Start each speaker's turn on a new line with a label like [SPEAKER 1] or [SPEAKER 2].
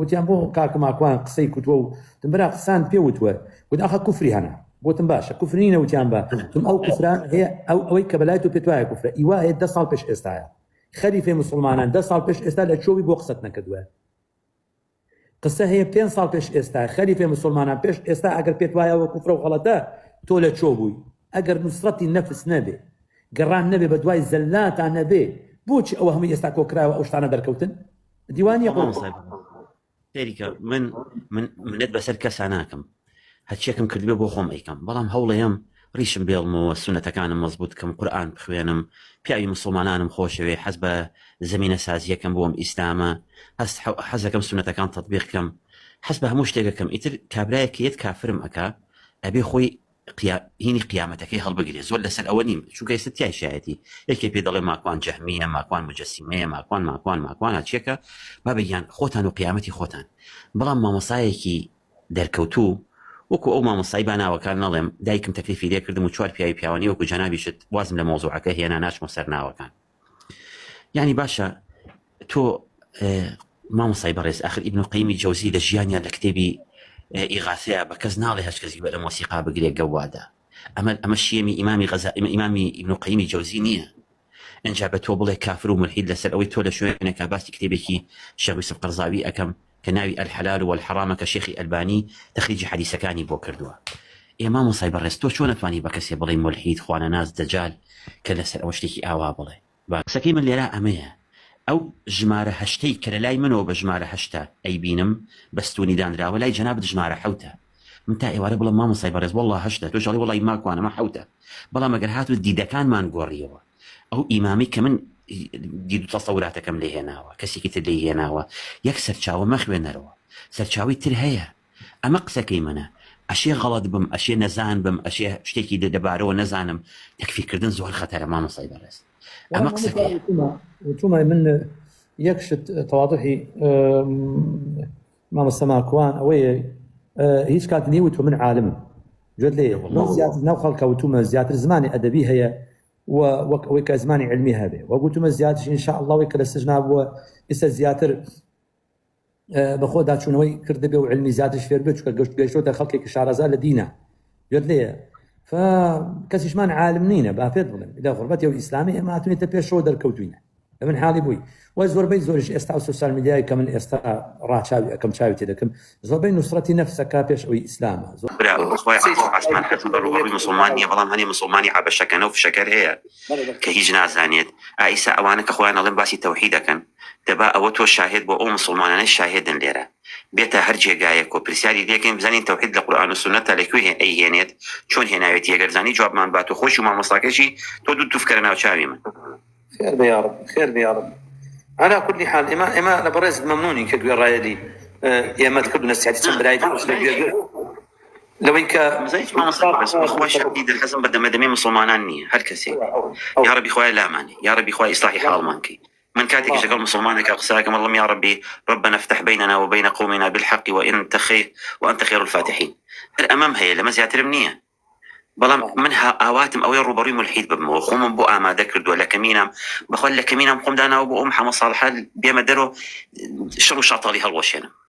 [SPEAKER 1] وتیان بۆ کاکەماکوان قسەی کوتوە و تمبرا قسان پێوتوە وت ئەخە کوفری هەنا بۆتم باشە کوفرینە وتیان بە تم ئەو کوفران هەیە ئەوەی کە بەلای تۆ پێت وایە کوفرە ئیوا هەیە 10 ساڵ پێش ئێستاە خەریفەی مسلمانان 10 ساڵ پێش ئێستا لە چۆوی بۆ قسەت نەکردووە قسە هەیە 5 ساڵ پێش ئێستا خەریفەی مسلمانان پێش ئێستا ئەگەر پێت وایەوە کوفرە و غەڵەتە تۆ لە چۆ بووی ئەگەر نوسڕەتی نەفس نەبێ گەڕان نەبێ بە دوای زەلاتان نەبێ بۆچی ئەوە هەمووی ئێستا کۆکراوە ئەو شتانە دەرکەوتن دیوانی
[SPEAKER 2] تێریکە منت بەسەر کەسا ناکەم هەرچێکم کردبێ بۆ خۆم ئەیکەم بەڵام هەوڵەیەم ڕیشم بێڵمەوە سونەتەکانم مەزبوط کەم قورئان بخوێنم پیاوی مسلمانانم خۆشەوێ حەز بە زمینە سازیەکەم بۆم ئیسلامە حەزەکەم سونەتەکان تەطبیق بکەم حەز بە هەموو شتێکەکەم ئیتر کابرایەکێت کافرم ئەکا ئەبێ خۆی هینی قیامەتەکەی هەڵبگرێ زۆر لەسەر ئەوە نیم چونکە ئێستا تیای شایەتی یەکێ پێ دەڵێ ماکوان جەهمیە ماکوان مجەسیمەیە ماکوان هەچیەکە با بگیان خۆتان و قیامەتی خۆتان بەڵام مامۆسایەکی دەرکەوتوو وەکو ئەو مامۆسای باناوەکان نەڵێم دایکم تەکلیفی لێ کردم و چوار پیاوی پیاوانی وەکو جەنابیشت وازم لە مۆزوعەکە هێنا ناچمە سەر ناوەکان یعنی باشە تۆ مامۆسای بەڕێز ئاخر ئیبن قەیمی جەوزی لە ژیانیان لە کتێبی ئیغاثەیە بە کەس ناڵێ هەچ کەسی بەرە مۆسیقا بگرێ گەوادا ئەمە ئیمامی ئیمامی ئیبن قەیمی جەوزی نییە ئەنجا بە تۆ بڵێ کافر و ملحید لەسەر ئەوەی تۆ لە شوێنێکا باسی کتێبێکی شێخ یوسف قەرزاوی ئەەکەم کە ناوی الحلال والحرام کە شێخی ئەلبانی تەخریجی حەدیثەکانی بۆ کردووە ئێمە مامۆسای بەڕێز تۆ چۆن نەتوانی بە کەسێ بڵێ ملحید خوانەناس دەجال کە لەسەر ئەوە شتێکی ئاوا بڵێ قسەکەی من لێرە ئەمەیە ئەو ژمارە هەشتەی کە لە لای منەوە بە ژمارە هەشتا ئەیبینم بەستونی دانراوە لای جەنابەت ژمارە حەوتە من تا ئێوارە بڵم مامۆسای بەڕێز وەڵڵا هەشتە تۆ ژەڵی وەڵی ماکوانەمە حەوتە بەڵام ئەگەر هاتووە دیدەکانمان گۆڕیەوە ئەو ئیمامی کە من دید و تەسەوراتەکەم لێ هێناوە کەسێکی تر لێ هێناوە یەک سەرچاوە مەخوێنەرەوە سەرچاوی تر هەیە ئەمە قسەکەی منە ئەشێ غەڵەت بم ئەشێ نەزان بم ئەشێ شتێکی دەبارەوە نەزانم تەکفیرکردن زۆر خەتەرە مامۆسای بەڕێز ئەمە قسەکەی
[SPEAKER 1] وتومای من یەک شت تەواضحی مامۆستا ماکوان ئەوەیە هیچ کات نیوت من عالمم جۆت لێ زیاتر ناو خەڵکە وتومە زیاتر زمانی ئەدەبی هەیە وەک ئەوەی کە زمانی علمی هەبێ وەگوتمە زیاتر ئینشاء الله کە لە سژنا بووە ئێستا زیاتر بەخۆ داچوونەوەی کردبێ و علمی زیاتر فێر بێت چونکە گەشتۆتە خەڵکێکی شارەزا لە دینە جۆت لێ کەسیشمان عالم نینە با پێت بڵێن لە غوربەتی و ئیسلامی ئێمە هاتوونێتە پێشەوە دەرکەوتوینە لە من حاڵی بووی وای زۆربەی زۆریش ئێستا سوسیال میدیای کە من ئێستا ڕاچاوی ئەەکەم چاوی تێ دەکەم زۆربەی نوسڕەتی نەفسەکە پێش ئەوەی ئیسلامە
[SPEAKER 2] عثمان حەزم بە ڕوبەڕووی مسلمان نییە بەڵام هەنێ مسلمانی حەبەشەکەنە و فشەکەر هەیە کە هیچ نازانێت ئایسا ئەوانە کە خۆیان ئەڵێن باسی تەوحید دەکەن دەبا ئەوە تۆ شاهد بۆ ئەو مسلمانانەی شاهدن لێرە بێتە هەر جێگایەک و پرسیاری دێکەین بزانین تەوحید لە قورئان و سونەتە لەکوێ ئەیهێنێت چۆن هێناوێت یەگەرزانی جوابمان بات و خۆشی و مامۆستاکەشی تۆ دوو توفکەرە ناو چاوی من
[SPEAKER 1] خێر بێ یا رب خێر بێ یا رب على كل حال إما أنا برز ممنوني كجوار رايدي يا ما تكون نسيت سبرايد لو إنك
[SPEAKER 2] زيت ما مصاب بس أخوة شديد الحزم بدنا مدمي مسلماناني هالكسي يا ربي خويا لا ماني يا ربي خويا إصلاحي حال مانكي من كاتك شغل مسلمانك أقصاكم اللهم يا ربي ربنا افتح بيننا وبين قومنا بالحق وأنت خير الفاتحين الأمام هي لما زيات رمنية بەڵام من ئاواتم ئەوەی ڕوبەڕووی مولحید ببمەوە خۆمم بۆ ئامادە کردووە لە کەمینم بەخۆ لە کەمینم خۆم داناوە بۆ ئەو محەممەد ساڵحە بێمە دەرەوە شڕ و شاتاڵی هەڵوەشێنم